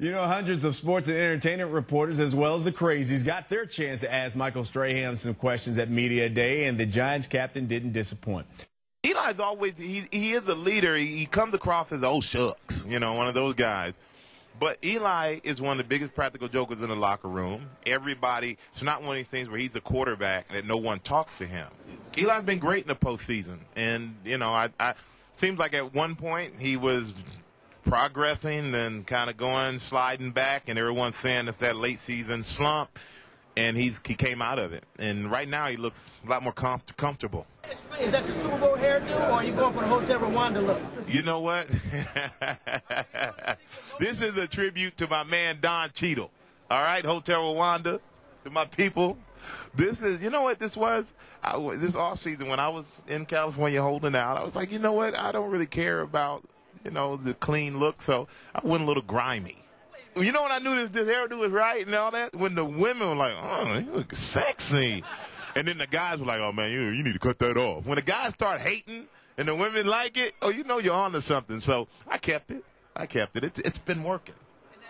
You know, hundreds of sports and entertainment reporters, as well as the crazies, got their chance to ask Michael Strahan some questions at Media Day, and the Giants captain didn't disappoint. Eli's always, he is a leader. He comes across as, oh, shucks, one of those guys. But Eli is one of the biggest practical jokers in the locker room. It's not one of these things where he's a quarterback that no one talks to him. Eli's been great in the postseason. And, seems like at one point he was progressing and kind of sliding back, and everyone's saying it's that late season slump, and he came out of it. And right now he looks a lot more comfortable. Is that your Super Bowl hairdo, or are you going for the Hotel Rwanda look? You know what? This is a tribute to my man Don Cheadle. All right, Hotel Rwanda, to my people. This is, you know what this was? This offseason when I was in California holding out, I was like, you know what? I don't really care about the clean look, so I went a little grimy. You know when I knew this hairdo was right and all that? When the women were like, oh, you look sexy. And then the guys were like, oh, man, you need to cut that off. When the guys start hating and the women like it, you're on to something. So I kept it. It's been working.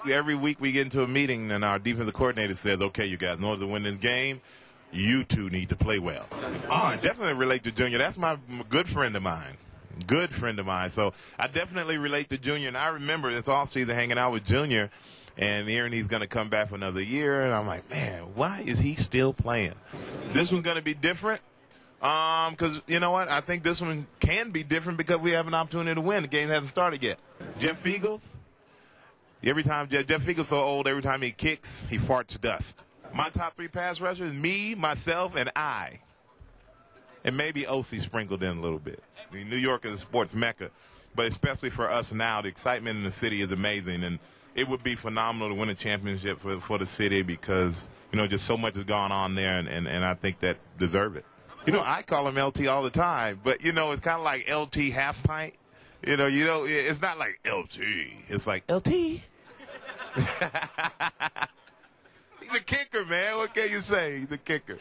Every week we get into a meeting and our defensive coordinator says, okay, you guys, in order to win this game, you two need to play well. Oh, I definitely relate to Junior. That's my good friend of mine. So I definitely relate to Junior. And I remember this offseason hanging out with Junior and hearing he's going to come back for another year. And I'm like, man, why is he still playing? This one's going to be different because, you know what? I think this one can be different because we have an opportunity to win. The game hasn't started yet. Jeff Fiegels, Jeff Fiegels so old, every time he kicks, he farts dust. My top three pass rushers, me, myself, and I. And maybe OC sprinkled in a little bit. I mean, New York is a sports mecca, but especially for us now, the excitement in the city is amazing, and it would be phenomenal to win a championship for the city because, just so much has gone on there, and I think that deserve it. I call him LT all the time, but, it's kind of like LT half pint. It's not like LT. It's like LT. He's a kicker, man. What can you say? He's a kicker.